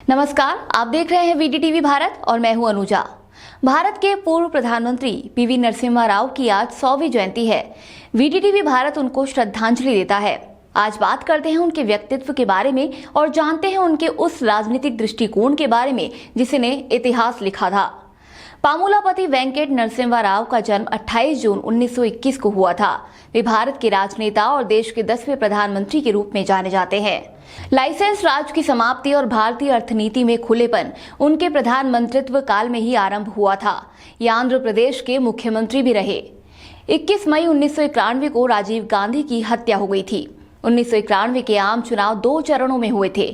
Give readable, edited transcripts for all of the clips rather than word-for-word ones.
नमस्कार, आप देख रहे हैं वीडीटीवी भारत और मैं हूं अनुजा। भारत के पूर्व प्रधानमंत्री पीवी नरसिम्हा राव की आज 100वीं जयंती है। वीडीटीवी भारत उनको श्रद्धांजलि देता है। आज बात करते हैं उनके व्यक्तित्व के बारे में और जानते हैं उनके उस राजनीतिक दृष्टिकोण के बारे में जिसने इतिहास लिखा था। पामुलापति वेंकट नरसिम्हा राव का जन्म 28 जून 1921 को हुआ था। वे भारत के राजनेता और देश के 10वें प्रधानमंत्री के रूप में जाने जाते हैं। लाइसेंस राज की समाप्ति और भारतीय अर्थनीति में खुलेपन उनके प्रधानमंत्रित्व काल में ही आरंभ हुआ था। ये आंध्र प्रदेश के मुख्यमंत्री भी रहे। 21 मई 1991 को राजीव गांधी की हत्या हो गई थी। 1991 के आम चुनाव 2 चरणों में हुए थे।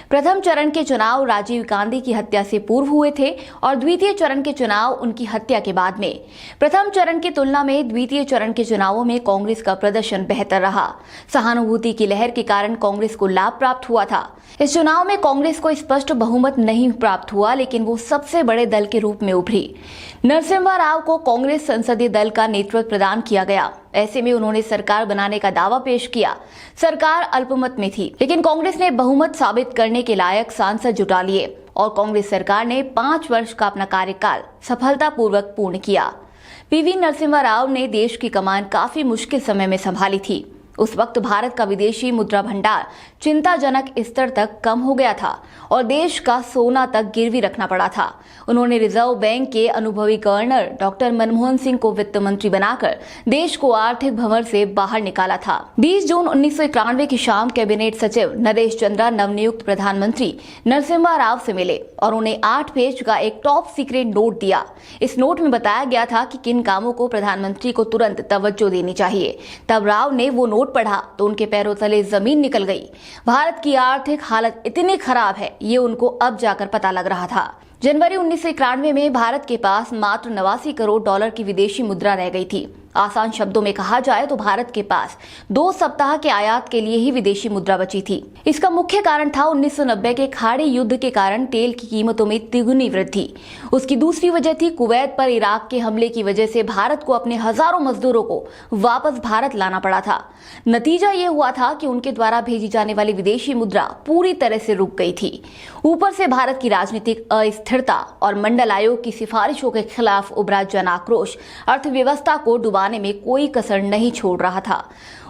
प्रथम चरण के चुनाव राजीव गांधी की हत्या से पूर्व हुए थे और द्वितीय चरण के चुनाव उनकी हत्या के बाद में। प्रथम चरण की तुलना में द्वितीय चरण के चुनावों में कांग्रेस का प्रदर्शन बेहतर रहा। सहानुभूति की लहर के कारण कांग्रेस को लाभ प्राप्त हुआ था। इस चुनाव में कांग्रेस को स्पष्ट बहुमत नहीं प्राप्त हुआ, लेकिन वो सबसे बड़े दल के रूप में उभरी। नरसिम्हा राव को कांग्रेस संसदीय दल का नेतृत्व प्रदान किया गया। ऐसे में उन्होंने सरकार बनाने का दावा पेश किया। सरकार अल्पमत में थी, लेकिन कांग्रेस ने बहुमत साबित करने के लायक सांसद जुटा लिए और कांग्रेस सरकार ने 5 वर्ष का अपना कार्यकाल सफलतापूर्वक पूर्ण किया। पीवी नरसिम्हा राव ने देश की कमान काफी मुश्किल समय में संभाली थी। उस वक्त भारत का विदेशी मुद्रा भंडार चिंताजनक स्तर तक कम हो गया था और देश का सोना तक गिरवी रखना पड़ा था। उन्होंने रिजर्व बैंक के अनुभवी गवर्नर डॉक्टर मनमोहन सिंह को वित्त मंत्री बनाकर देश को आर्थिक भंवर से बाहर निकाला था। 20 जून 1991 की शाम कैबिनेट सचिव नरेश चंद्रा नवनियुक्त प्रधानमंत्री नरसिम्हा राव से मिले और उन्हें 8 पेज का एक टॉप सीक्रेट नोट दिया। इस नोट में बताया गया था कि किन कामों को प्रधानमंत्री को तुरंत तवज्जो देनी चाहिए। तब राव ने वो नोट पढ़ा तो उनके पैरों तले जमीन निकल गई। भारत की आर्थिक हालत इतनी खराब है, ये उनको अब जाकर पता लग रहा था। जनवरी 1991 में भारत के पास मात्र 89 करोड़ डॉलर की विदेशी मुद्रा रह गई थी। आसान शब्दों में कहा जाए तो भारत के पास 2 सप्ताह के आयात के लिए ही विदेशी मुद्रा बची थी। इसका मुख्य कारण था 1990 के खाड़ी युद्ध के कारण तेल की कीमतों में तिगुनी वृद्धि। उसकी दूसरी वजह थी कुवैत पर इराक के हमले की वजह से भारत को अपने हजारों मजदूरों को वापस भारत लाना पड़ा था। नतीजा ये हुआ था कि उनके द्वारा भेजी जाने वाली विदेशी मुद्रा पूरी तरह से रुक गई थी। ऊपर से भारत की राजनीतिक अस्थिरता और मंडल आयोग की सिफारिशों के खिलाफ उभरा जन आक्रोश अर्थव्यवस्था को डुबाने में कोई कसर नहीं छोड़ रहा था।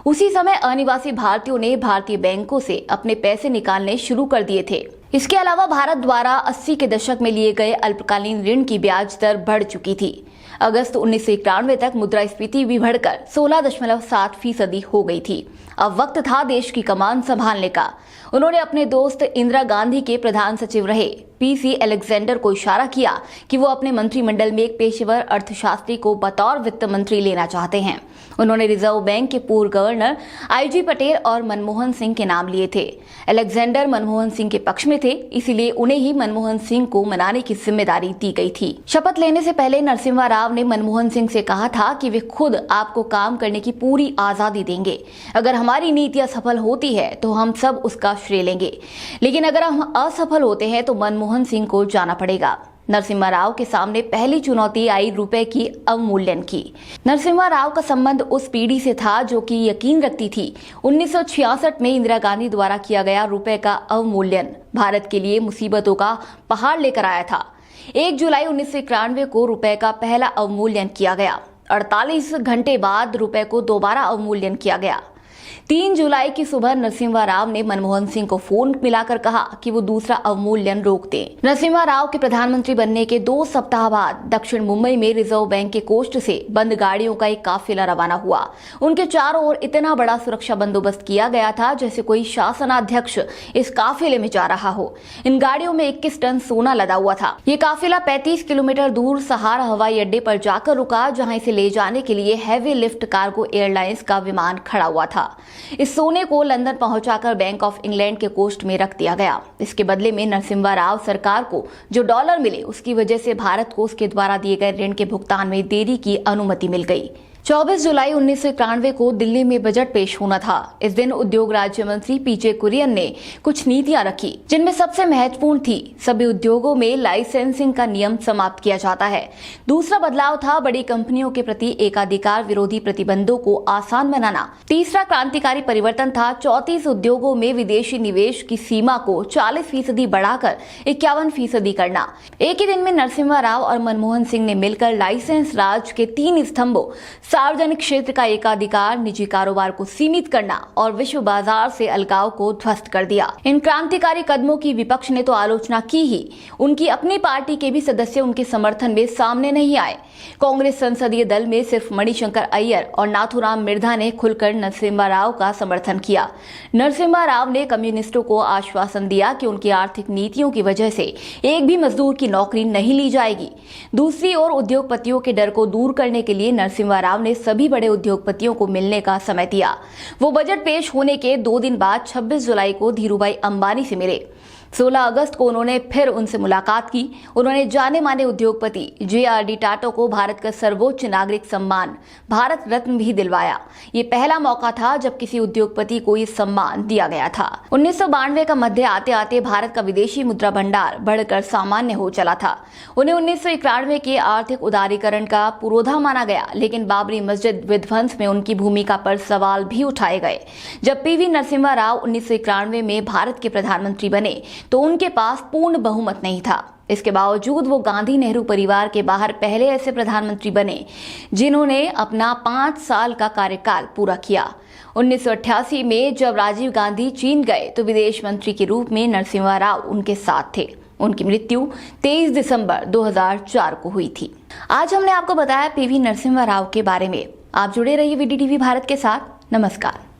उसी समय अनिवासी भारतीयों ने भारतीय बैंकों से अपने पैसे निकालने शुरू कर दिए थे। इसके अलावा भारत द्वारा 80 के दशक में लिए गए अल्पकालीन ऋण की ब्याज दर बढ़ चुकी थी। अगस्त 1991 तक मुद्रास्फीति भी बढ़कर 16.7% हो गई थी। अब वक्त था देश की कमान संभालने का। उन्होंने अपने दोस्त इंदिरा गांधी के प्रधान सचिव रहे पीसी अलेक्जेंडर को इशारा किया कि वो अपने मंत्रिमंडल में एक पेशेवर अर्थशास्त्री को बतौर वित्त मंत्री लेना चाहते हैं। उन्होंने रिजर्व बैंक के पूर्व गवर्नर आईजी पटेल और मनमोहन सिंह के नाम लिए थे। अलेक्जेंडर मनमोहन सिंह के पक्ष में थे, इसीलिए उन्हें ही मनमोहन सिंह को मनाने की जिम्मेदारी दी गई थी। शपथ लेने से पहले नरसिम्हा राव ने मनमोहन सिंह से कहा था कि वे खुद आपको काम करने की पूरी आजादी देंगे। अगर हमारी नीतियां सफल होती है तो हम सब उसका श्रेय लेंगे, लेकिन अगर हम असफल होते हैं तो मनमोहन सिंह को जाना पड़ेगा। नरसिम्हा राव के सामने पहली चुनौती आई रुपए की अवमूल्यन की। नरसिम्हा राव का संबंध उस पीढ़ी से था जो कि यकीन रखती थी 1966 में इंदिरा गांधी द्वारा किया गया रुपए का अवमूल्यन भारत के लिए मुसीबतों का पहाड़ लेकर आया था। 1 जुलाई 1991 को रुपए का पहला अवमूल्यन किया गया। 48 घंटे बाद रुपए को दोबारा अवमूल्यन किया गया। 3 जुलाई की सुबह नरसिम्हा राव ने मनमोहन सिंह को फोन मिलाकर कहा कि वो दूसरा अवमूल्यन रोक दें। नरसिम्हा राव के प्रधानमंत्री बनने के 2 सप्ताह बाद दक्षिण मुंबई में रिजर्व बैंक के कोष्ठ से बंद गाड़ियों का एक काफिला रवाना हुआ। उनके चारों ओर इतना बड़ा सुरक्षा बंदोबस्त किया गया था जैसे कोई शासनाध्यक्ष इस काफिले में जा रहा हो। इन गाड़ियों में 21 टन सोना लदा हुआ था। ये काफिला 35 किलोमीटर दूर सहारा हवाई अड्डे पर जाकर रुका, जहां इसे ले जाने के लिए हैवी लिफ्ट कार्गो एयरलाइंस का विमान खड़ा हुआ था। इस सोने को लंदन पहुंचाकर बैंक ऑफ इंग्लैंड के कोष्ठ में रख दिया गया। इसके बदले में नरसिम्हा राव सरकार को जो डॉलर मिले उसकी वजह से भारत को उसके द्वारा दिए गए ऋण के भुगतान में देरी की अनुमति मिल गई। 24 जुलाई 1991 को दिल्ली में बजट पेश होना था। इस दिन उद्योग राज्य मंत्री पीजे कुरियन ने कुछ नीतियां रखी, जिनमें सबसे महत्वपूर्ण थी सभी उद्योगों में लाइसेंसिंग का नियम समाप्त किया जाता है। दूसरा बदलाव था बड़ी कंपनियों के प्रति एकाधिकार विरोधी प्रतिबंधों को आसान बनाना। तीसरा क्रांतिकारी परिवर्तन था 34 उद्योगों में विदेशी निवेश की सीमा को 40% बढ़ाकर 51% करना। एक ही दिन में नरसिम्हा राव और मनमोहन सिंह ने मिलकर लाइसेंस राज के 3 स्तंभों सार्वजनिक क्षेत्र का एकाधिकार, निजी कारोबार को सीमित करना और विश्व बाजार से अलगाव को ध्वस्त कर दिया। इन क्रांतिकारी कदमों की विपक्ष ने तो आलोचना की ही, उनकी अपनी पार्टी के भी सदस्य उनके समर्थन में सामने नहीं आए। कांग्रेस संसदीय दल में सिर्फ मणिशंकर अय्यर और नाथुराम मिर्धा ने खुलकर नरसिम्हा राव का समर्थन किया। नरसिम्हा राव ने कम्युनिस्टों को आश्वासन दिया कि उनकी आर्थिक नीतियों की वजह से एक भी मजदूर की नौकरी नहीं ली जाएगी। दूसरी ओर उद्योगपतियों के डर को दूर करने के लिए नरसिम्हा राव ने सभी बड़े उद्योगपतियों को मिलने का समय दिया। वो बजट पेश होने के 2 दिन बाद 26 जुलाई को धीरूभाई अंबानी से मिले। 16 अगस्त को उन्होंने फिर उनसे मुलाकात की। उन्होंने जाने माने उद्योगपति JRD टाटा को भारत का सर्वोच्च नागरिक सम्मान भारत रत्न भी दिलवाया। ये पहला मौका था जब किसी उद्योगपति को ये सम्मान दिया गया था। 1992 का मध्य आते आते भारत का विदेशी मुद्रा भंडार बढ़कर सामान्य हो चला था। उन्हें 1991 के आर्थिक उदारीकरण का पुरोधा माना गया, लेकिन बाबरी मस्जिद विध्वंस में उनकी भूमिका पर सवाल भी उठाए गए। जब PV नरसिम्हा राव 1991 में भारत के प्रधानमंत्री बने तो उनके पास पूर्ण बहुमत नहीं था। इसके बावजूद वो गांधी नेहरू परिवार के बाहर पहले ऐसे प्रधानमंत्री बने जिन्होंने अपना 5 साल का कार्यकाल पूरा किया। 1988 में जब राजीव गांधी चीन गए तो विदेश मंत्री के रूप में नरसिम्हा राव उनके साथ थे। उनकी मृत्यु 23 दिसंबर 2004 को हुई थी। आज हमने आपको बताया PV नरसिम्हा राव के बारे में। आप जुड़े रहिए VDTV भारत के साथ। नमस्कार।